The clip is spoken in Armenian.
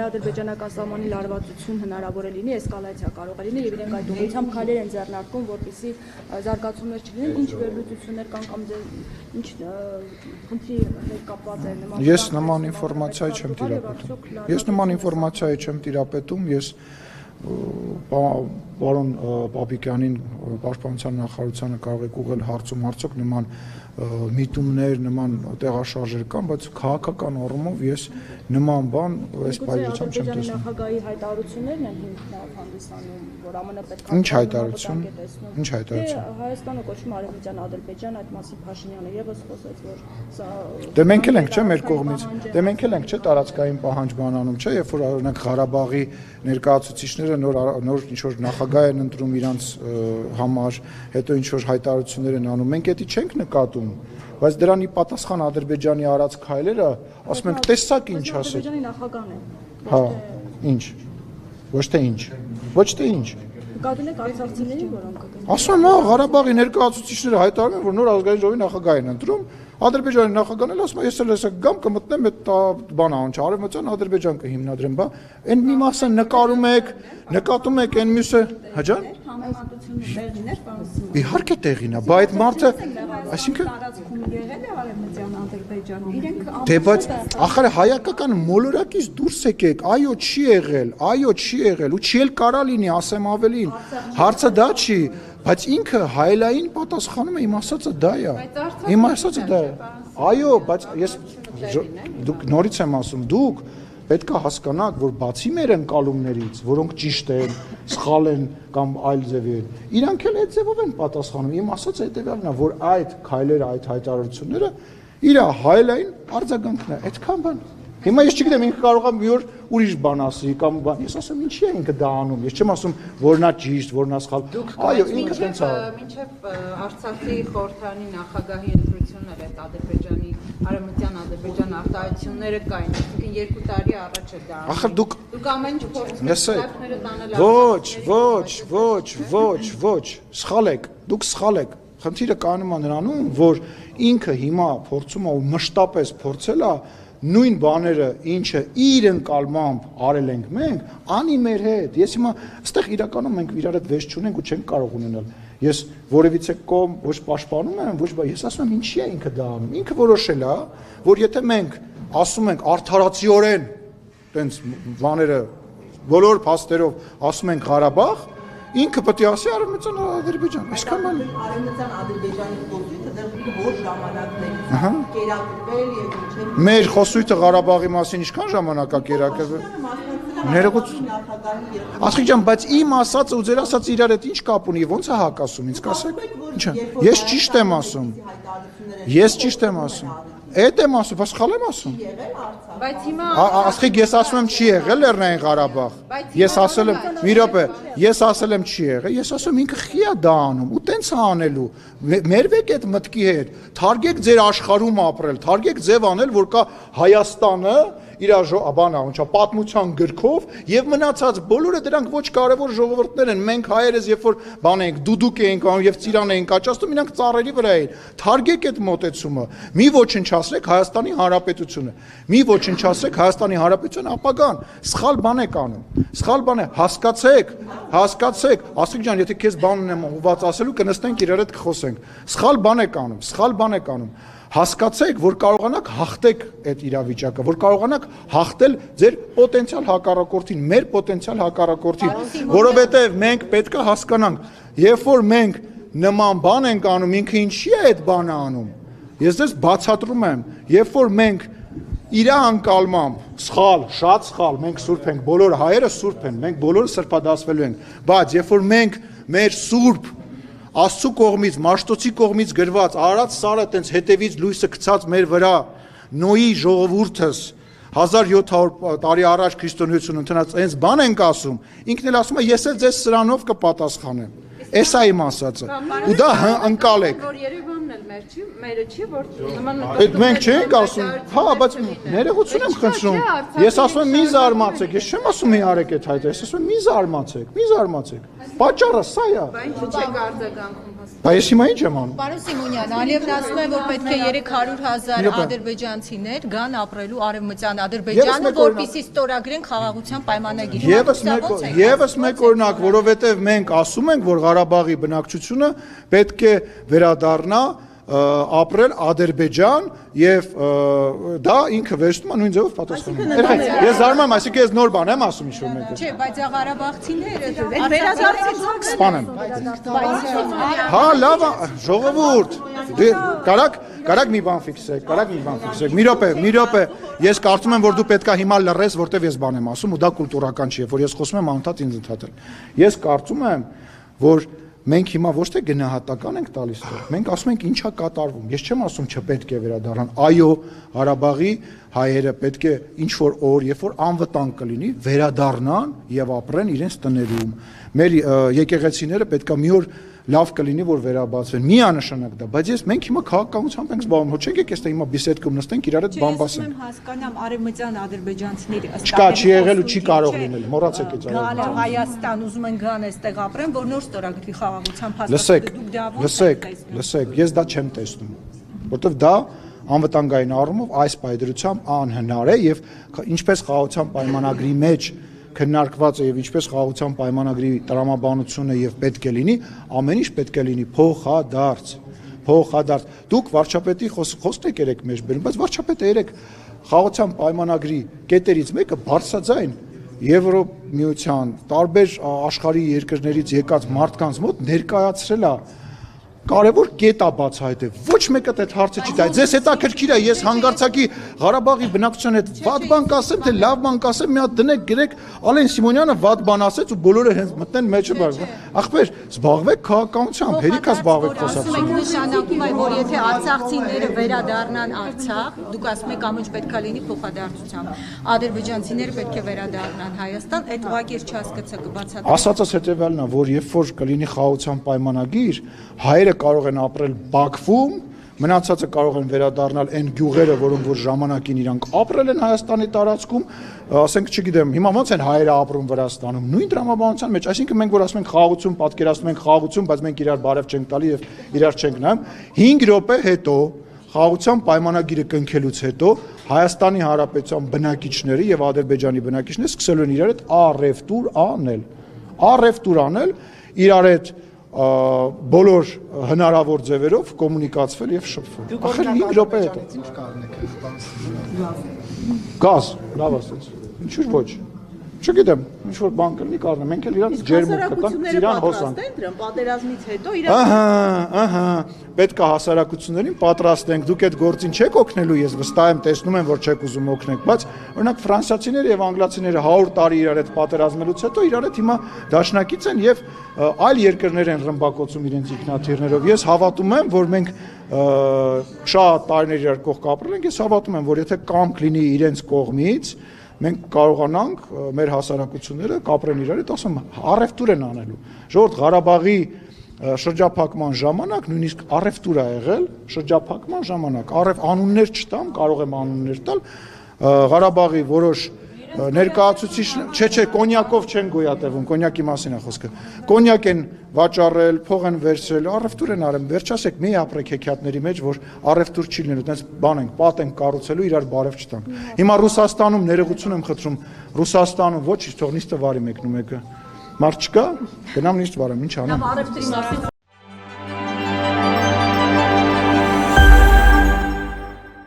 հայ-ադրբեջանական սահմանի լարվածություն հնարավոր է լինի, էսկալացիա կարող է լինի եւ իրենք այդ ուղղությամբ քայլեր են ձեռնարկում, որպեսզի զարգացումներ չլինեն, ինչ վերլուծություններ կան կամ ինչ խնդրի հետ կապված է նման։ Ես նման ինֆորմացիա չեմ տիրապետում, ես պարոն Պապիկյանին պաշտպանության նախարարությանը կարող եք ուղղել հարցում արդյոք նման միտումներ, նման տեղաշարժեր կան, բայց քաղաքական առումով ես նման բան այս պայմանությամբ չեմ տեսնում։ Նախագահի հայտարարություններն են հիմքն հանդիսանում, որ ԱՄՆ պետք է Ինչ հայտարարություն։ Ինչ հայտարարություն։ Հայաստանը կոչվում Արևմտյան Ադրբեջան, այդ մասին Փաշինյանը եւս խոսեց, որ սա Դե մենք էլ ենք, չէ՞, մեր կողմից։ Դե մենք էլ ենք, չէ՞, տարածքային պահանջ բանանում, չէ՞, երբ որ օրինակ Ղարաբաղի ներկայացուցիչները նոր ինչ որ նախագահ են ընտրում իրանց համար, հետո ինչ որ հայտարարություններ են անում, մենք դա չենք նկատում, բայց դրանի պատասխան Ադրբեջանի արած քայլերը, ասում ենք, տեսակ ինչ ասեք։ Ադրբեջանի նախագահն է։ Հա, ինչ։ Ոչ թե ինչ։ Ոչ թե ինչ։ Նկատում եք արցախցիներին, որոնք Ասում եմ, Ղարաբաղի ներկայացուցիչները հայտարարում են, որ նոր ազգային ժողովի նախագահ են ընտրում, Ադրբեջանի նախագահն էլ ասում է, ես էլ հեսա գամ կմտնեմ այդ բանը անջ, Արևմտյան Ադրբեջան կհիմնադրեմ, բա, այն մի մասը նկատում եք, այն մյուսը, հաջան։ Իհարկե տեղին է, բա այդ մարդը, այսինքն Դե բայց ախր հայկական մոլորակից դուրս եկեք, այո չի եղել, ու չի էլ կարա լինի, ասեմ ավելին, հարցը դա չի, բայց ինքը հայելային պատասխանում է, իմ ասածը դա է, այո, բայց ես դուք նորից եմ ասում, դուք պետք է հասկանաք, որ բացի մեր ընկալումներից, որոնք ճիշտ են, սխալ են կամ այլ ձևի են, իրանք էլ այդ ձևով են պատասխանում, իմ ասածը հետևյալն է, որ այդ քայլերը, այդ հայտարարությունները իր հայելային արձագանքն է, այդքան բան։ Հիմա ես չգիտեմ, ինքը կարող է մի օր ուրիշ բան ասի կամ բան, ես ասում ինչի է ինքը դա անում, ես չեմ ասում, որ նա ճիշտ, որ նա սխալ։ Այո, ինքը տենց է։ Մինչև Արցախի խորհրդարանի նախագահի ընտրությունները այդ Ադրբեջանի, Արևմտյան Ադրբեջան արտահայտությունները կային, այսինքն 2 տարի առաջ է դա։ Ախր դուք ամեն ինչ փորձում եք Ոչ, սխալ եք, դուք սխալ եք։ Խնդիրը կանում է նրանում, որ ինքը հիմա փորձում է ու մշտապես փորձել է նույն բաները, ինչը իր ընկալմամբ արել ենք մենք, անի մեր հետ։ Ես հիմա այստեղ իրականում մենք իրար հետ վեճ չունենք ու չենք կարող ունենալ։ Ես որևիցե կողմ ոչ պաշտպանում եմ, ոչ բա ես ասում եմ ինչի է ինքը դա անում։ Ինքը որոշել է, որ եթե մենք ասում ենք արդարացիորեն, տենց բաները բոլոր փաստերով ասում ենք Ղարաբաղ, ինքը պետք է ասի Արևմտյան Ադրբեջան, այսքան բան։ Արևմտյան Ադրբեջանի խոսույթը դեռ որ ժամանակներից կերակրվել եւ ինչ։ Մեր խոսույթը Ղարաբաղի մասին ինչքան ժամանակ է կերակրվել։ Ասխիկ ջան, բայց իմ ասածը ու ձեր ասածը իրար հետ ինչ կապ ունի, ո՞նց է հակասում, ինձ կասեք։ Ինչա։ Ես ճիշտ եմ ասում։ Էդ եմ ասում, բայց սխալ եմ ասում։ Բայց հիմա Ասխիկ ես ասում եմ չի եղել Լեռնային Ղարաբաղ։ Ես ասել եմ, մի րոպե, ես ասել եմ չի եղել, ես ասում եմ ինքը խի է դա անում, ու տենց է անելու։ Մերվեք այդ մտքի հետ, թարգեք ձեր աշխարհում ապրել, թարգեք ձև անել, որ կա Հայաստանը իր բանա, ինչա պատմության գրքով եւ մնացած բոլորը դրանք ոչ կարեւոր ժողովուրդներ են։ Մենք հայերս երբ որ բան ենք, դուդուկ ենք անում եւ ծիրան ենք աճացնում, իրանք ծառերի վրա են։ Թարգեք այդ մոտեցումը։ Մի ոչնչացրեք Հայաստանի Հանրապետությունը։ Մի ոչնչացրեք Հայաստանի Հանրապետության ապագան։ Սխալ բան եք անում։ Սխալ բան է, հասկացեք։ Ասիկ ջան, եթե քեզ բան ունեմ ուղված ասելու, կնստենք իրար հետ կխոսենք։ Սխալ բան եք անում։ Հասկացեք, որ կարողանաք հաղթեք այդ իրավիճակը, որ կարողանաք հաղթել ձեր պոտենցիալ հակառակորդին, մեր պոտենցիալ հակառակորդին, որովհետև մենք պետք է հասկանանք, երբ որ մենք նման բան ենք անում, ինքը ինչի է այդ բանը անում։ Ես դες բացատրում եմ, երբ որ մենք իր անկալմամբ սխալ, շատ սխալ, մենք սուրբ ենք, բոլոր հայերը սուրբ են, մենք բոլորը սրբադասվելու ենք, բայց երբ որ մենք մեր սուրբ Աստծու կողմից, Մաշտոցի կողմից գրված, Արարած Սարը տենց հետևից լույսը գցած մեր վրա, Նոյի ժողովուրդս 1700 տարի առաջ քրիստոնեություն ընդունած այնց բան ենք ասում, ինքն էլ ասում է ես էլ ձեզ սրանով կպատասխանեմ։ Էս է իմ ասածը։ Ու դա ընկալեք։ Որ Երևանն էլ մերը չի, որ նման Այդ մենք չենք ասում, հա, բայց ներողություն եմ խնդրում։ Ես ասում եմ մի զարմացեք, ես չեմ ասում մի արեք այդ հայտը, ես ասում եմ մի զարմացեք։ Պատճառը սա է։ Բայց ինչի՞ չեք արձագանքում։ Բայց ես հիմա ինչ եմ անում։ Պարոն Սիմոնյան, Ալիևն ասում է, որ պետք է 300,000 ադրբեջանցիներ գան ապրելու արևմտյան Ադրբեջանը, որպեսզի ստորագրեն խաղաղության պայմանագիր։ Եվս մեկ օրինակ, որովհետև մենք ասում ենք, որ Ղարաբաղի բնակչությունը պետք է վերադառնա ապրել Ադրբեջան եւ դա ինքը վերստում է նույն ձևով պատասխանում։ Ես զարմանում, այսինքն ես նոր բան եմ ասում ինչ-որ մեկը։ Չէ, բայց ղարաբաղցիները վերադարձին սպանեմ։ Հա, լավ, ժողովուրդ։ Դե կարակ մի բան ֆիքսեք, Մի րոպե, ես կարծում եմ, որ դու պետքա հիմա լռես, որտեվ ես բան եմ ասում ու դա կուլտուրական չի, որ ես խոսում եմ անընդհատ ինձ ընդհատել։ Ես կարծում եմ, որ մենք հիմա ոչ թե գնահատական ենք տալիս, մենք ասում ենք ինչա կատարվում։ Ես չեմ ասում չպետք է վերադառնան։ Այո, Ղարաբաղի հայերը պետք է ինչ որ օր, երբ որ անվտանգ կլինի, վերադառնան եւ ապրեն իրենց տներում։ Մեր եկեղեցիները պետքա մի օր լավ կլինի որ վերաբացվեն։ Միանշանակ դա, բայց մենք հիմա քաղաքականությամբ ենք զբաղվում, ոչ չենք եկես թե հիմա բիսեդկում նստենք իրար հետ բան բասենք։ Ես հասկանամ արևմտյան ադրբեջանցիների Չկա, չի եղել ու չի կարող լինել, մոռացեք այդ Գալը Հայաստան ուզում են գան այստեղ ապրեն, որ նոր ստորագրի խաղաղության փաստաթղթը Լսեք, ես դա չեմ տեսնում, որովհետև դա անվտանգային առումով այս պայդրությամբ անհնար է եւ ինչպես խաղաղության պայմանագրի մեջ քննարկված է եւ ինչպես խաղաղության պայմանագրի տրամաբանությունը եւ պետք է լինի, ամեն ինչ պետք է լինի փոխադարձ։ Դուք վարչապետի խոսքն եք երեք մեջ բերում, բայց վարչապետը երեք խաղաղության պայմանագրի կետերից մեկը բարձրաձայն Եվրոմիության տարբեր աշխարհի երկրներից եկած մարդկանց մոտ ներկայացրել է կարևոր կետ է բացահայտել։ Ոչ մեկը այդ հարցը չի տա։ Ձեզ հետաքրքիր է ես հանգարցակի Ղարաբաղի բնակչության հետ վատ բան կասեմ, թե լավ բան կասեմ, մի հատ դնեք գրեք Ալեն Սիմոնյանը վատ բան ասեց ու բոլորը հենց մտնեն մեջը բարձ։ Ախպեր, զբաղվեք քաղաքականությամբ, հերիքա զբաղվեք խոսակցությամբ։ Նշանակում է, որ եթե արցախցիները վերադառնան Արցախ, դուք ասում եք ամեն ինչ պետք է լինի փոխադարձությամբ։ Ադրբեջանցիները պետք է վերադառնան Հայաստան, այդ ուղղակի չհասկացա կբացատրեմ։ Ասածս հետևյալն է, որ երբ որ կլինի խաղաղության պայմանագիր, հայերը կարող են ապրել Բաքվում, մնացածը կարող են վերադառնալ այն գյուղերը, որոնք որ ժամանակին իրանք ապրել են Հայաստանի տարածքում, ասենք, չգիտեմ, հիմա ոնց են հայերը ապրում Վրաստանում, նույն տրամաբանության մեջ, այսինքն մենք որ ասում ենք խաղաղություն, պատկերացնում ենք խաղաղություն, բայց մենք իրար բարև չենք տալի եւ իրար չենք նայում, 5 րոպե հետո խաղաղության պայմանագիրը կնքելուց հետո Հայաստանի Հանրապետության բնակիչները եւ Ադրբեջանի բնակիչները սկսելու են իրար հետ առևտուր անել, իրար հետ բոլոր հնարավոր ձևերով կոմունիկացվել եւ շփվել։ Ախր 5 րոպե հետո։ Ինչ կառնեք։ Գազ, լավ ասեց։ Ինչու՞ ոչ։ Չգիտեմ, ինչ որ բան կլինի կառնեմ, մենք էլ իրանց ջերմուկ կտանք, իրան հոսանք։ Դրան պատերազմից հետո Ահա, պետք է հասարակություններին պատրաստենք, դուք այդ գործին չեք օգնելու, ես վստահ եմ, տեսնում եմ, որ չեք ուզում օգնեք, բայց օրինակ ֆրանսիացիները եւ անգլիացիները 100 տարի իրար հետ պատերազմելուց հետո իրար հետ հիմա դաշնակից են եւ այլ երկրներ են ռմբակոծում իրենց ինքնաթիռներով։ Ես հավատում եմ, որ մենք շատ տարիներ իրար կողք ապրել ենք, ես հավատում եմ, որ եթե կամք լինի իրենց կողմից մենք կարողանանք մեր հասարակությունները կապրեն իրար հետ, ասում առևտուր են անելու։ Ժողովուրդ Ղարաբաղի շրջափակման ժամանակ նույնիսկ առևտուր է եղել, շրջափակման ժամանակ անուններ չտամ, կարող եմ անուններ տալ, Ղարաբաղի որոշ ներկայացուցիչ, չէ, կոնյակով չեն գոյատևում, կոնյակի մասին է խոսքը։ Կոնյակ են վաճառել, փող են վերցրել, առևտուր են արել, վերջասեք մի ապրեք հեքիաթների մեջ, որ առևտուր չի լինելու, այդպես բան ենք, պատ ենք կառուցելու, իրար բարև չտանք։ Հիմա Ռուսաստանում ներողություն եմ խնդրում, Ռուսաստանում ոչինչ, թող նիստը վարի մեկն ու մեկը։ Մարդ չկա, գնամ նիստ վարեմ, ինչ անեմ։